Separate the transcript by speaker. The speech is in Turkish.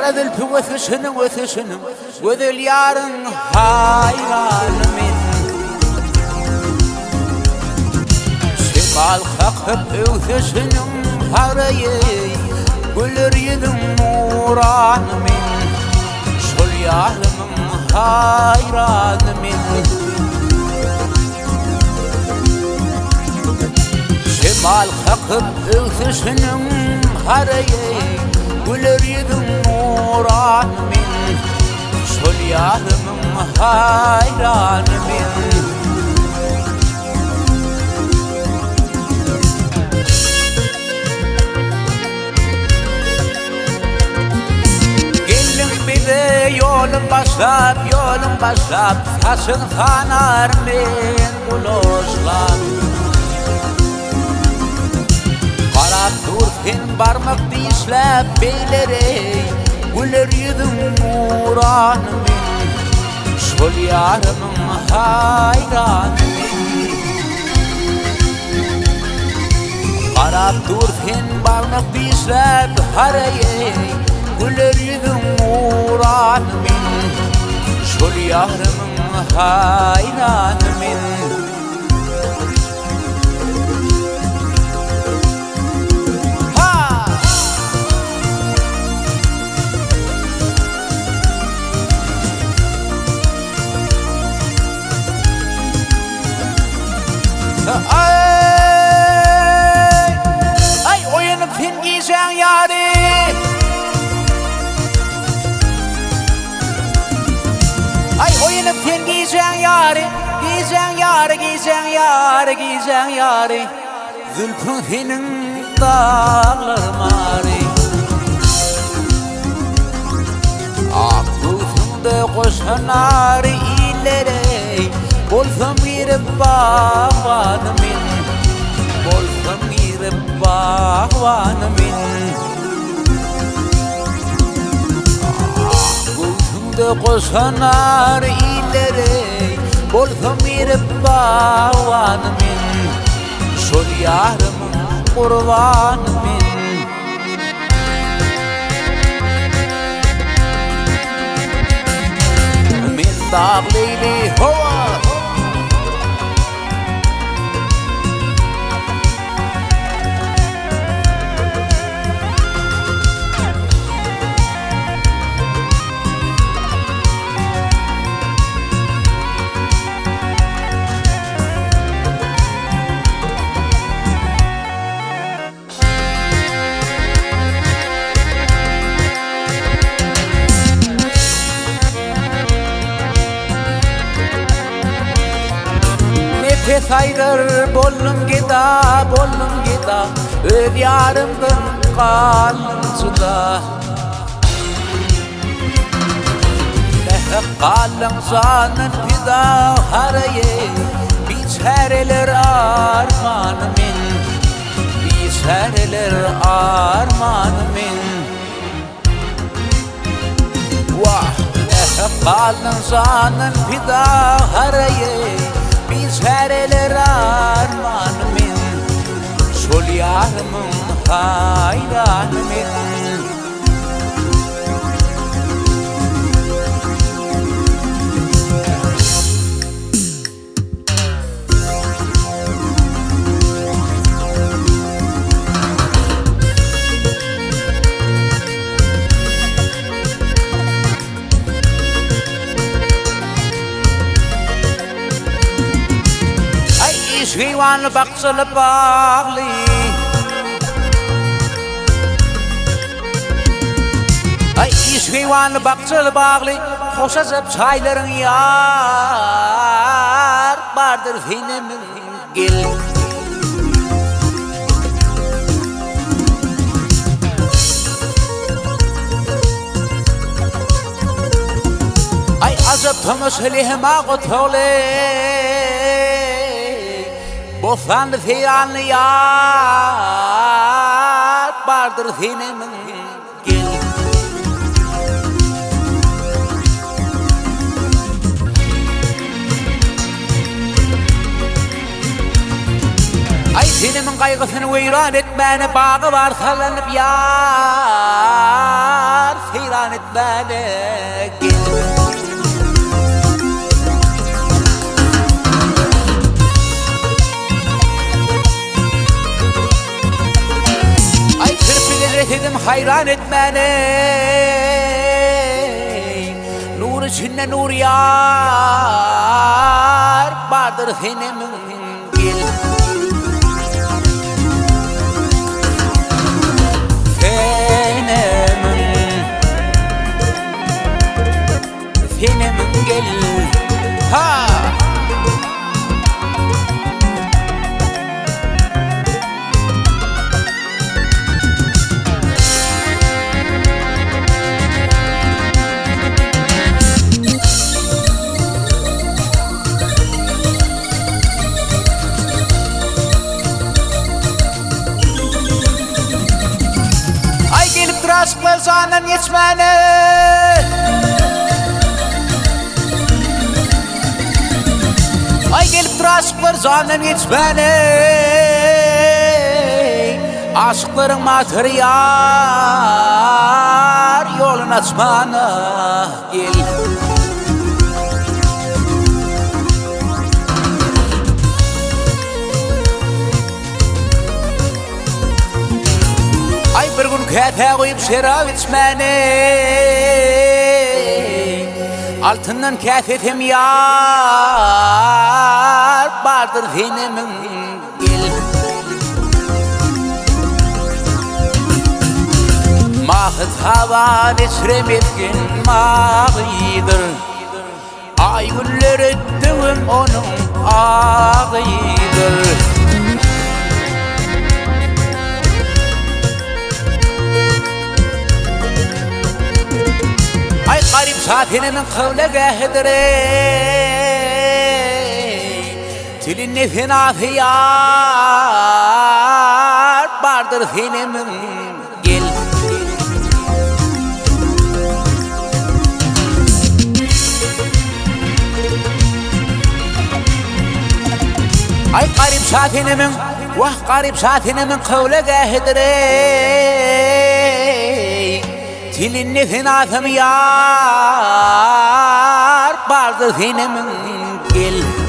Speaker 1: Kara dilpi ötüşünün Gödül yarın hayranımın Şimal kakıp ötüşünün parayı Gülür yedim nuranımın Şol yarımın hayranımın Şimal kakıp ötüşünün parayı Gülür yedim nuranımın Şol yarımın hayranımın Gelin bize yolun başlap Saçın sanar men buluşlar Qarab dursin barmaq dişlep beylere Gülür yedim nuranımın Şol yarımın hayranımın Qarab dursin barmaq dişlep hareye Gülür yedim nuranımın Şol yarımın hayranımın Ay oyunu fin giyeceksin yâri Ay oyunu fin giyeceksin yâri Giyeceksin yâri Zülfün finin dağlar mari Ak gözünde koşanar ileri Bolsam girip bağvanımın Bolsam girip bağvanımın Gözümde koşanar ileri Bolsam girip bağvanımın Şol yarımın kurbanımın Min dağ leyli hova Nefes ayırır bollum gida Öz yarımdan kalıntıda Lehek kalın zanın fida haraye Biçereler armanımın Biçereler armanımın Vah lehek kalın zanın fida haraye Biçereler armanımın Şol yarımın hayranımın يشويوان بقصل باغلي أي يشويوان بقصل باغلي خوشة زب شايلرن يار باردر فيني من قل أي عزب تمس ليه ما قتولي بوفان في عن يار باردر فيني من قل أي فيني من قيقث ويران اتمان باغ بارثلن بيار فيران اتمان قل تدم خيران اتماني نور جنة نور يار بادر فيني من قل فيني من قل ها Aşk zanen yetmene Ay gelip dur aşklar zanen yetmene Aşıkların materyal yolun açmana gel Ay bir gün kete koyup şarap içmeni Altından kefetim yar Bardır finimin gel Mahıt havan esrem etkin mağıdır Ay güller ettiğim onun ağıdır Ay garip saatine min kavle gehedre Tilinni fina fiyar Bardır fini min gel Ay garip saatine min Vah garip saatine min kavle gehedre Tilinni fina fiyar Bardır fini min gel